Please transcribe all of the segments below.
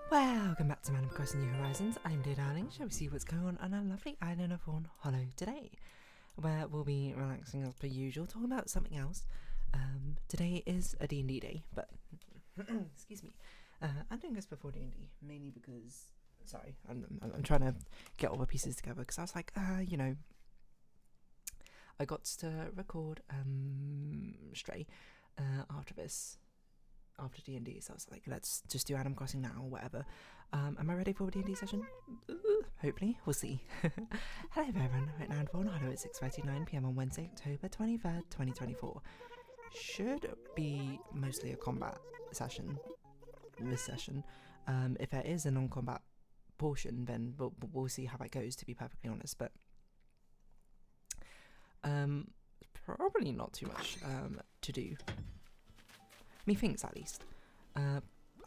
Welcome back to Man of Crossing New Horizons. I'm dear darling. Shall we see what's going on our lovely island of Fawnhallow today? Where we'll be relaxing as per usual, talking about something else. Today is a D&D day, but excuse me. I'm doing this before D&D, mainly because, sorry, I'm trying to get all the pieces together, because I was like, I got to record Stray after this. After D&D, so I was like, let's just do Animal Crossing now or whatever. Am I ready for a D&D session? Hopefully, we'll see. Hello everyone, right now in Fawnhallow at 6:39 PM on Wednesday, October 23rd, 2024. Should be mostly a combat session, this session. If there is a non-combat portion, then we'll see how that goes, to be perfectly honest, but probably not too much to do. Methinks, at least. I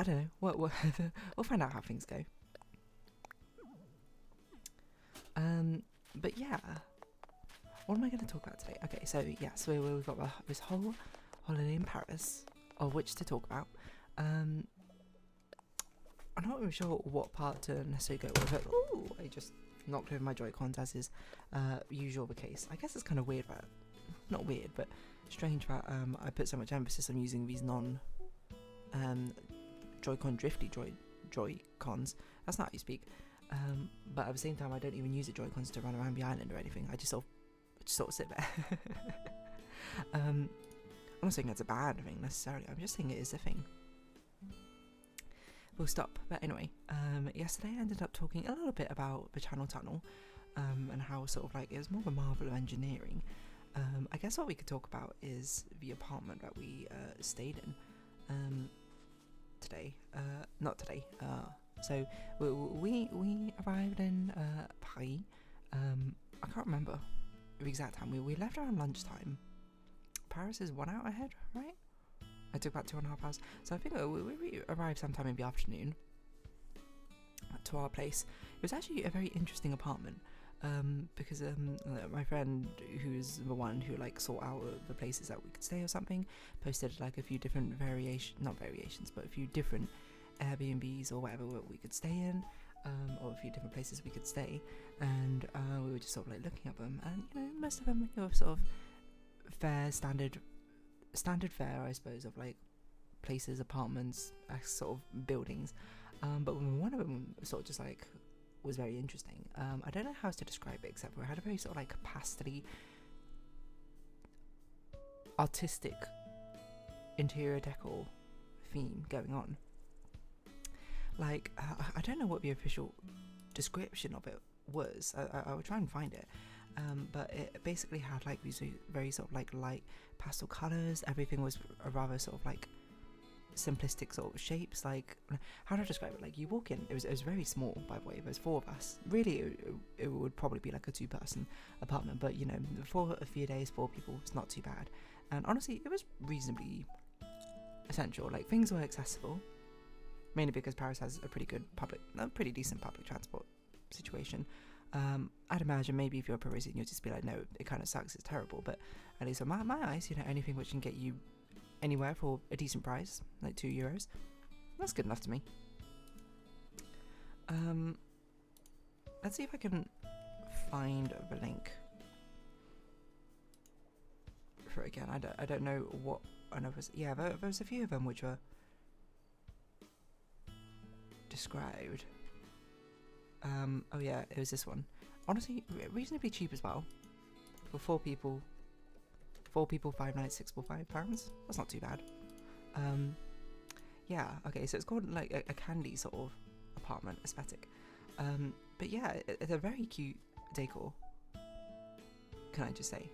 don't know. We'll find out how things go. But yeah, what am I going to talk about today? Okay, so yeah, so we've got this whole holiday in Paris, of which to talk about. I'm not really sure what part to necessarily go with. Ooh, I just knocked over my Joy-Cons, as is usual the case. I guess it's kind of weird that, not weird, but strange that I put so much emphasis on using these Joy-Con drifty Joy-Cons. That's not how you speak. But at the same time, I don't even use the Joy-Cons to run around the island or anything. I just sort of sit there. I'm not saying that's a bad thing necessarily. I'm just saying it is a thing. We'll stop. But anyway, yesterday I ended up talking a little bit about the Channel Tunnel, and how sort of like it was more of a marvel of engineering. I guess what we could talk about is the apartment that we stayed in today. Not today. So we arrived in Paris. I can't remember the exact time. We left around lunchtime. Paris is 1 hour ahead, right? I took about 2.5 hours. So I think we arrived sometime in the afternoon to our place. It was actually a very interesting apartment. Because my friend, who's the one who like sought out the places that we could stay or something, posted like a few different but a few different Airbnbs or whatever we could stay in, or a few different places we could stay, and we were just sort of like looking at them, and you know, most of them were sort of standard fare, I suppose, of like places, apartments, sort of buildings, but one of them sort of just like was very interesting. I don't know how else to describe it, except for it had a very sort of like pastely, artistic interior decor theme going on. Like, I don't know what the official description of it was. I will try and find it. But it basically had like these very sort of like light pastel colours. Everything was a rather sort of like simplistic sort of shapes. Like, how do I describe it? Like, you walk in, it was very small, by the way. There was 4 of us. Really, it would probably be like a 2-person apartment, but you know, for a few days, 4 people, it's not too bad. And honestly, it was reasonably essential. Like, things were accessible, mainly because Paris has a pretty decent public transport situation. I'd imagine maybe if you're a Parisian, you'll just be like, no, it kind of sucks, it's terrible. But at least on my eyes, you know, anything which can get you anywhere for a decent price, like €2, that's good enough to me. Let's see if I can find the link for it again. I don't know what another. Yeah, there was a few of them which were described. Oh yeah, it was this one. Honestly, reasonably cheap as well for 4 people. 4 people, 5 nights, £6.5. That's not too bad. Yeah, okay, so it's called like a candy sort of apartment aesthetic. But yeah, it's a very cute decor, can I just say.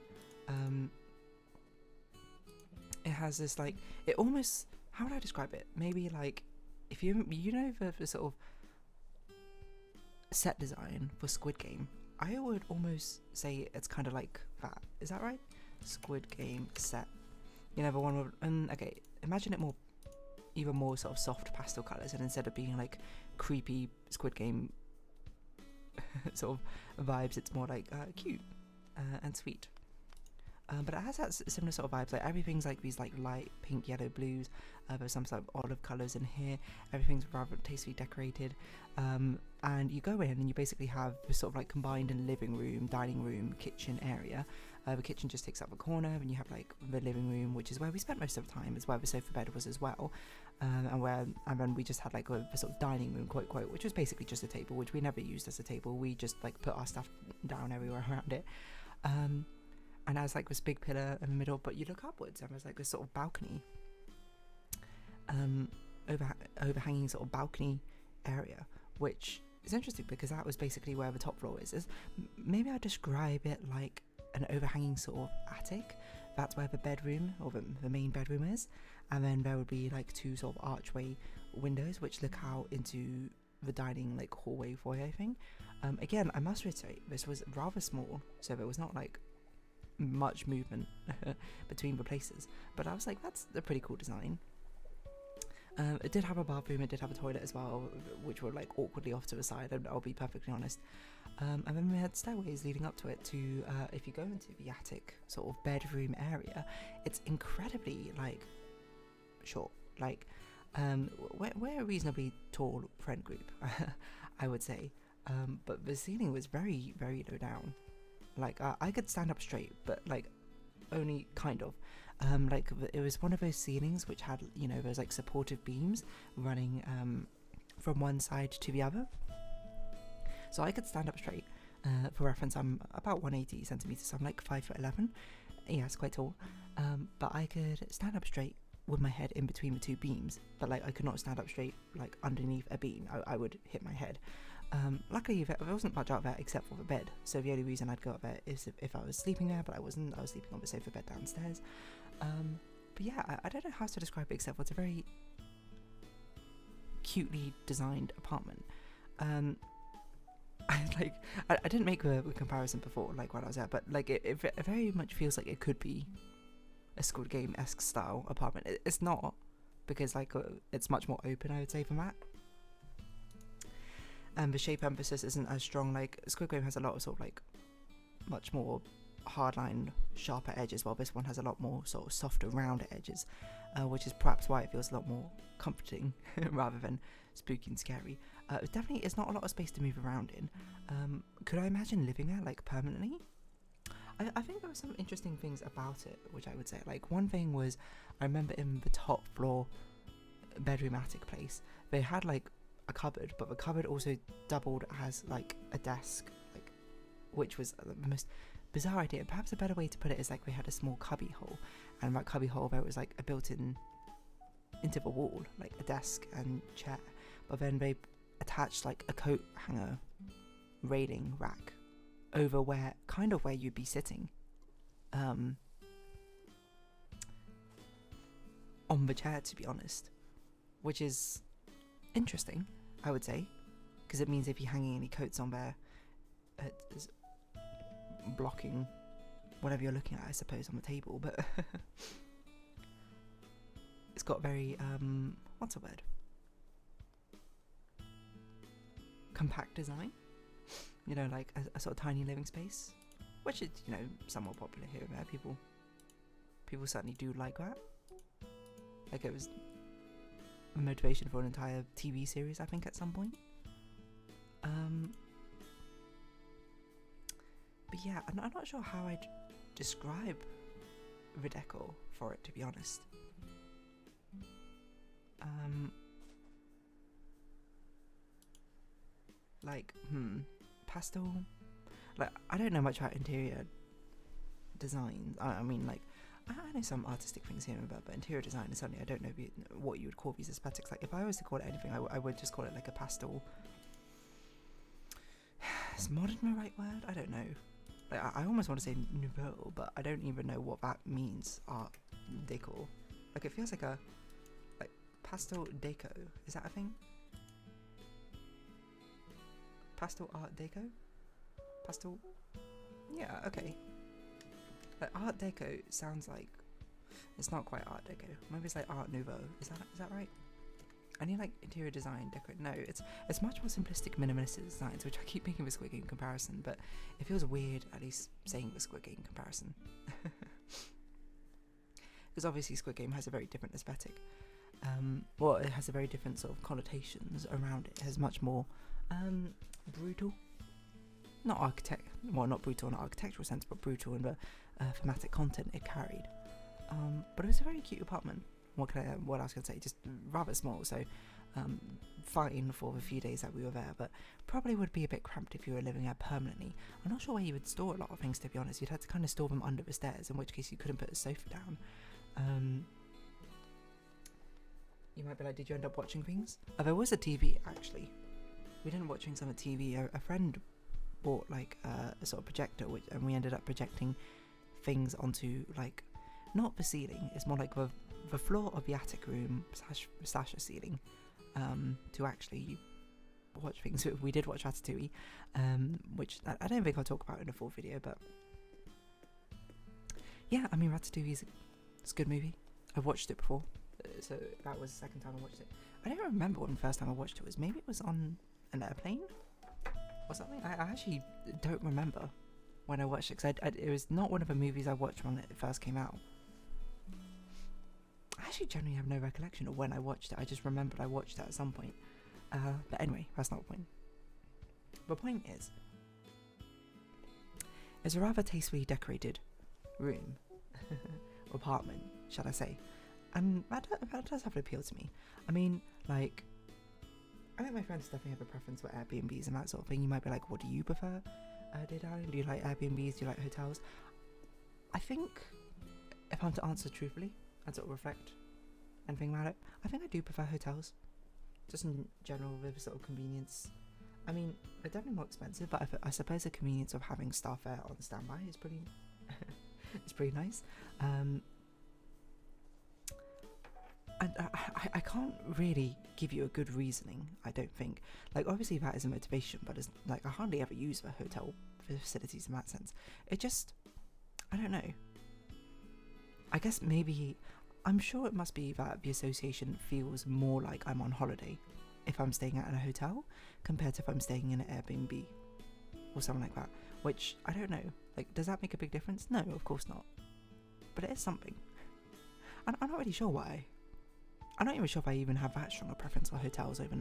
It has this like, it almost, how would I describe it? Maybe like, if you know the sort of set design for Squid Game, I would almost say it's kind of like that. Is that right? Squid Game set. You know, the one with, okay, imagine it even more sort of soft pastel colours, and instead of being like creepy Squid Game sort of vibes, it's more like cute and sweet. But it has that similar sort of vibes. Like everything's like these like light pink, yellow, blues. There's some sort of olive colours in here. Everything's rather tastefully decorated. And you go in and you basically have this sort of like combined living room, dining room, kitchen area. The kitchen just takes up a corner, and you have like the living room, which is where we spent most of the time. It's where the sofa bed was as well, and then we just had like a sort of dining room, quote, which was basically just a table, which we never used as a table. We just like put our stuff down everywhere around it. And there's like this big pillar in the middle, but you look upwards and there's like this sort of balcony, overhanging sort of balcony area, which is interesting because that was basically where the top floor is. Maybe I'd describe it like an overhanging sort of attic. That's where the bedroom, or the main bedroom is, and then there would be like two sort of archway windows which look out into the dining like hallway foyer thing. Again, I must reiterate, this was rather small, so there was not like much movement between the places, but I was like, that's a pretty cool design. It did have a bathroom, it did have a toilet as well, which were like awkwardly off to the side, and I'll be perfectly honest. And then we had stairways leading up to it to, if you go into the attic sort of bedroom area, it's incredibly like short. Like we're a reasonably tall friend group, I would say, but the ceiling was very, very low down. Like I could stand up straight, but like only kind of. Like it was one of those ceilings which had, you know, those like supportive beams running from one side to the other. So I could stand up straight. For reference, I'm about 180 centimeters, so I'm like 5'11". Yeah, it's quite tall. But I could stand up straight with my head in between the two beams, but like I could not stand up straight like underneath a beam. I would hit my head. Luckily there wasn't much out there except for the bed, so the only reason I'd go up there is if I was sleeping there, but I wasn't. I was sleeping on the sofa bed downstairs. But yeah, I don't know how to describe it except for it's a very cutely designed apartment. I didn't make a comparison before, like while I was there, but like it very much feels like it could be a Squid Game-esque style apartment. It's not, because like it's much more open, I would say, than that. And the shape emphasis isn't as strong. Like Squid Game has a lot of sort of like much more hardline, sharper edges, while this one has a lot more sort of softer, rounder edges, which is perhaps why it feels a lot more comforting rather than spooky and scary. Definitely, it's not a lot of space to move around in. Could I imagine living there like permanently? I think there were some interesting things about it, which I would say. Like one thing was, I remember in the top floor bedroom attic place, they had like a cupboard, but the cupboard also doubled as like a desk, like, which was the most bizarre idea. Perhaps a better way to put it is like we had a small cubby hole, and that cubby hole there was like a built-in into the wall, like a desk and chair, but then they attached like a coat hanger railing rack over where you'd be sitting on the chair, to be honest, which is interesting, I would say, because it means if you're hanging any coats on there, it's blocking whatever you're looking at, I suppose, on the table. But it's got very what's the word, compact design, you know, like a sort of tiny living space, which is, you know, somewhat popular here and there. People certainly do like that. Like it was a motivation for an entire TV series, I think, at some point. But yeah, I'm not sure how I'd describe the decor for it, to be honest. Pastel. Like, I don't know much about interior design. I mean, like, I know some artistic things here and there, but interior design is certainly, I don't know what you would call these aesthetics. Like, if I was to call it anything, I would just call it like a pastel. Is modern the right word? I don't know. Like, I almost want to say nouveau, but I don't even know what that means. Art deco. Like, it feels like a pastel deco. Is that a thing? Pastel art deco? Pastel? Yeah, okay. Like, art deco sounds like it's not quite art deco. Maybe it's like art nouveau. Is that right? I need like interior design deco. No, it's much more simplistic, minimalistic designs, which I keep making the Squid Game comparison, but it feels weird at least saying the Squid Game comparison. because obviously Squid Game has a very different aesthetic. Well, it has a very different sort of connotations around it. It has much more brutal, not brutal in an architectural sense, but brutal in the thematic content it carried. But it was a very cute apartment. What else can I say? Just rather small, so fine for the few days that we were there, but probably would be a bit cramped if you were living there permanently. I'm not sure where you would store a lot of things, to be honest. You'd have to kind of store them under the stairs, in which case you couldn't put a sofa down. You might be like, did you end up watching things? There was a TV, actually. We didn't watch things on the TV. A friend bought like a sort of projector, and we ended up projecting things onto like, not the ceiling, it's more like the floor of the attic room slash a ceiling, to actually watch things. We did watch Ratatouille, which I don't think I'll talk about in a full video, but yeah, I mean, Ratatouille it's a good movie. I've watched it before, so that was the second time I watched it. I don't remember when the first time I watched it was. Maybe it was on an airplane or something. I actually don't remember when I watched it, because it was not one of the movies I watched when it first came out. I actually generally have no recollection of when I watched it. I just remembered I watched it at some point. But anyway, that's not the point. The point is, it's a rather tastefully decorated room, apartment, shall I say. And that does have an appeal to me. I mean, like, I think my friends definitely have a preference for Airbnbs and that sort of thing. You might be like, what do you prefer, Darren? Do you like Airbnbs? Do you like hotels? I think, if I'm to answer truthfully and sort of reflect and think about it, I think I do prefer hotels. Just in general, with sort of convenience. I mean, they're definitely more expensive, but I suppose the convenience of having staff there on standby is pretty it's pretty nice. I can't really give you a good reasoning, I don't think. Like, obviously that is a motivation, but it's like, I hardly ever use the hotel facilities in that sense. It just, I don't know. I guess maybe, I'm sure it must be that the association feels more like I'm on holiday if I'm staying at a hotel compared to if I'm staying in an Airbnb or something like that, which I don't know. Like, does that make a big difference? No, of course not. But it is something. And I'm not really sure why. I'm not even sure if I even have that strong a preference for hotels over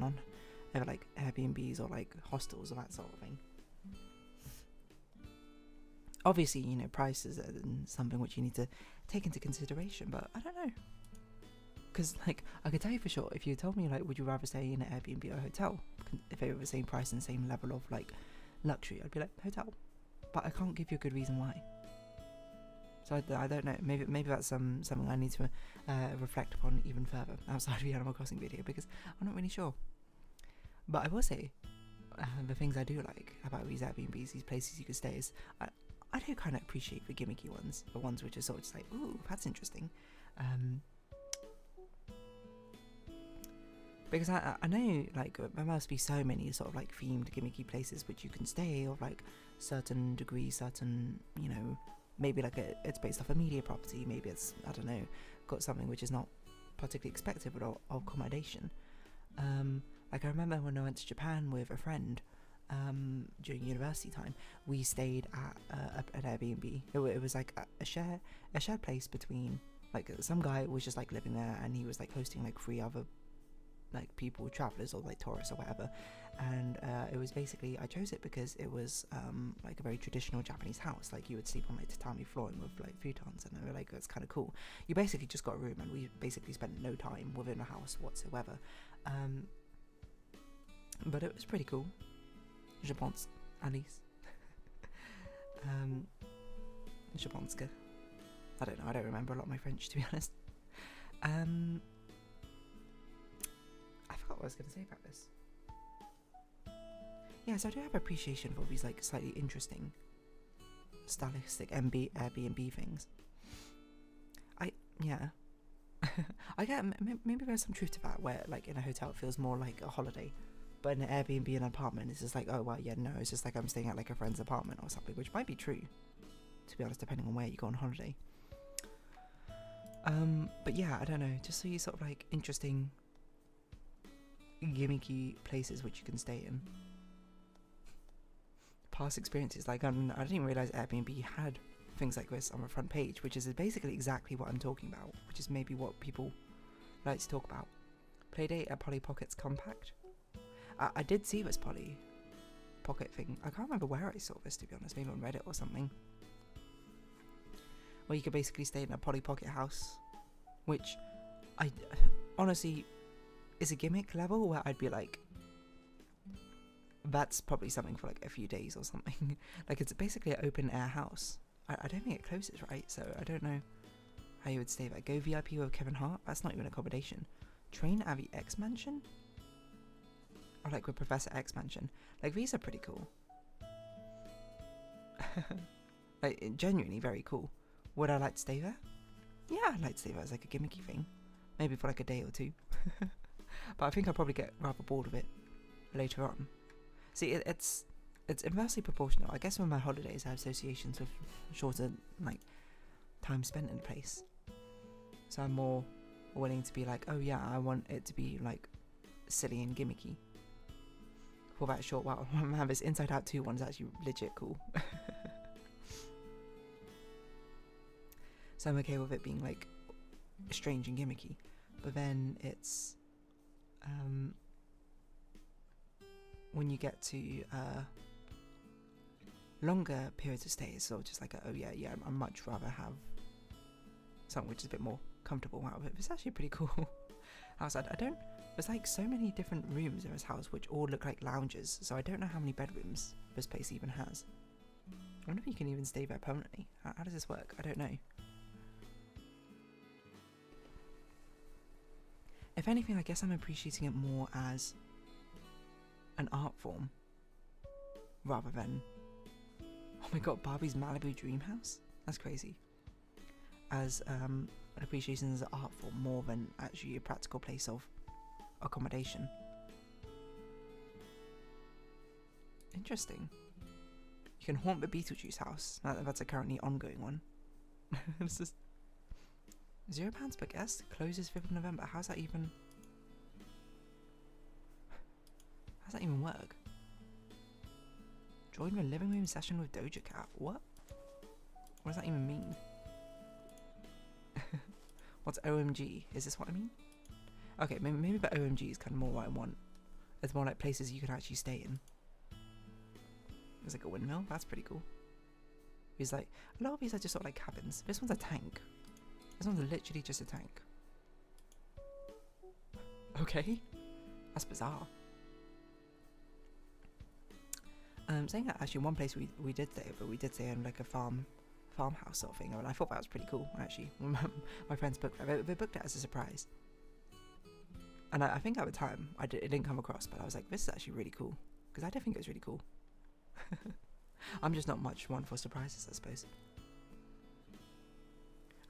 like Airbnbs or like hostels or that sort of thing. Obviously, you know, price is something which you need to take into consideration, but I don't know. Because, like, I could tell you for sure, if you told me, like, would you rather stay in an Airbnb or a hotel? If they were the same price and same level of, like, luxury, I'd be like, hotel. But I can't give you a good reason why. So I don't know. Maybe that's something I need to reflect upon even further outside of the Animal Crossing video, because I'm not really sure. But I will say, the things I do like about these Airbnbs, these places you could stay, is I do kind of appreciate the gimmicky ones, the ones which are sort of just like, ooh, that's interesting. Because I know, like, there must be so many sort of like themed gimmicky places which you can stay of like certain degree, certain, you know, maybe like it's based off a media property, maybe it's, I don't know, got something which is not particularly expected but accommodation. Like, I remember when I went to Japan with a friend during university time, we stayed at an Airbnb. It was like a shared place between, like, some guy was just like living there, and he was like hosting like 3 other like people, travelers or like tourists or whatever. And it was basically, I chose it because it was like a very traditional Japanese house. Like, you would sleep on like tatami flooring with like futons, and they were like, it's kind of cool. You basically just got a room, and we basically spent no time within the house whatsoever. But it was pretty cool, je pense, at least. Je pense que. I don't know, I don't remember a lot of my French, to be honest. I forgot what I was going to say about this. Yeah, so I do have appreciation for these like slightly interesting stylistic Airbnb things. I get, maybe there's some truth to that, where like in a hotel it feels more like a holiday, but in an Airbnb, an apartment, it's just like, oh well, yeah, no, it's just like I'm staying at like a friend's apartment or something, which might be true, to be honest, depending on where you go on holiday. But yeah, I don't know, just so you sort of like interesting gimmicky places which you can stay in. Past experiences, like, I didn't even realise Airbnb had things like this on the front page, which is basically exactly what I'm talking about, which is maybe what people like to talk about. Playdate at Polly Pocket's Compact. I did see this Polly Pocket thing. I can't remember where I saw this, to be honest, maybe on Reddit or something, where you could basically stay in a Polly Pocket house, which I honestly is a gimmick level where I'd be like, that's probably something for like a few days or something. Like, it's basically an open air house. I don't think it closes, right? So I don't know how you would stay there. Go VIP with Kevin Hart? That's not even accommodation. Train at the X Mansion? Or like with Professor X Mansion. Like, these are pretty cool. Like, genuinely very cool. Would I like to stay there? Yeah, I'd like to stay there as like a gimmicky thing. Maybe for like a day or two. But I think I'll probably get rather bored of it later on. See, it's inversely proportional. I guess with my holidays I have associations with shorter like time spent in a place. So I'm more willing to be like, oh yeah, I want it to be like silly and gimmicky for that short while. Man, this Inside Out 2 one's actually legit cool. So I'm okay with it being like strange and gimmicky. But then it's when you get to longer periods of stay, it's sort of just like, oh yeah, I'd much rather have something which is a bit more comfortable out of it. It's actually pretty cool house. There's like so many different rooms in this house which all look like lounges, so I don't know how many bedrooms this place even has. I wonder if you can even stay there permanently. How does this work? I don't know. If anything, I guess I'm appreciating it more as an art form rather than, oh my god, Barbie's Malibu Dream House? That's crazy. As an appreciation as an art form more than actually a practical place of accommodation. Interesting. You can haunt the Beetlejuice house. That's a currently ongoing one. This is £0 per guest. Closes 5th of November. How's that even work? Join the living room session with Doja Cat. What does that even mean? What's OMG? Is this what I mean? Okay, maybe the OMG is kind of more what I want. It's more like places you can actually stay in. There's like a windmill. That's pretty cool. It's like, a lot of these are just sort of like cabins. This one's a tank. This one's literally just a tank. Okay. That's bizarre. Saying that, actually, one place we did stay, but we did stay in like a farmhouse sort of thing, and I thought that was pretty cool, actually. My friends booked it. They booked it as a surprise. And I think at the time, it didn't come across, but I was like, this is actually really cool. Because I did think it was really cool. I'm just not much one for surprises, I suppose.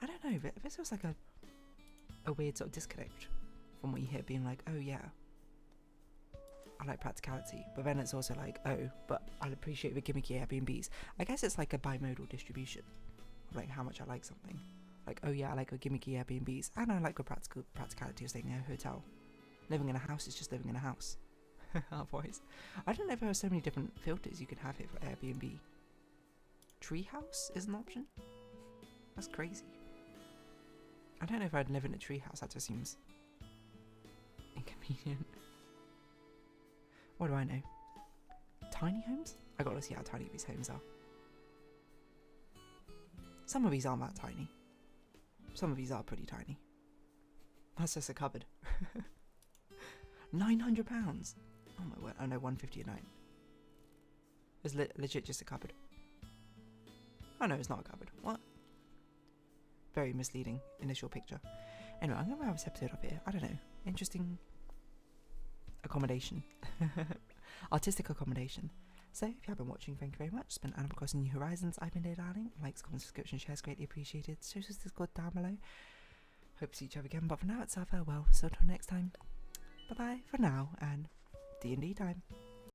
I don't know, this was like a weird sort of disconnect from what you hear being like, oh yeah, I like practicality, but then it's also like, oh, but I'll appreciate the gimmicky Airbnbs. I guess it's like a bimodal distribution of like how much I like something. Like, oh yeah, I like a gimmicky Airbnbs, and I like the practicality of staying in a hotel. Living in a house is just living in a house. Otherwise, I don't know if there are so many different filters you can have here for Airbnb. Treehouse is an option? That's crazy. I don't know if I'd live in a treehouse, that just seems inconvenient. What do I know? Tiny homes? I gotta see how tiny these homes are. Some of these aren't that tiny. Some of these are pretty tiny. That's just a cupboard. £900? Oh my word. Oh no, £150 a night. It's legit just a cupboard. Oh no, it's not a cupboard. What? Very misleading initial picture. Anyway, I'm going to wrap this episode up here. I don't know. Interesting accommodation. Artistic accommodation. So, if you have been watching, thank you very much. It's been Animal Crossing New Horizons. I've been Dear Darling. Likes, comments, subscription, shares greatly appreciated. Socials Discord down below. Hope to see each other again, but for now it's our farewell. So, until next time, bye bye for now, and D&D time.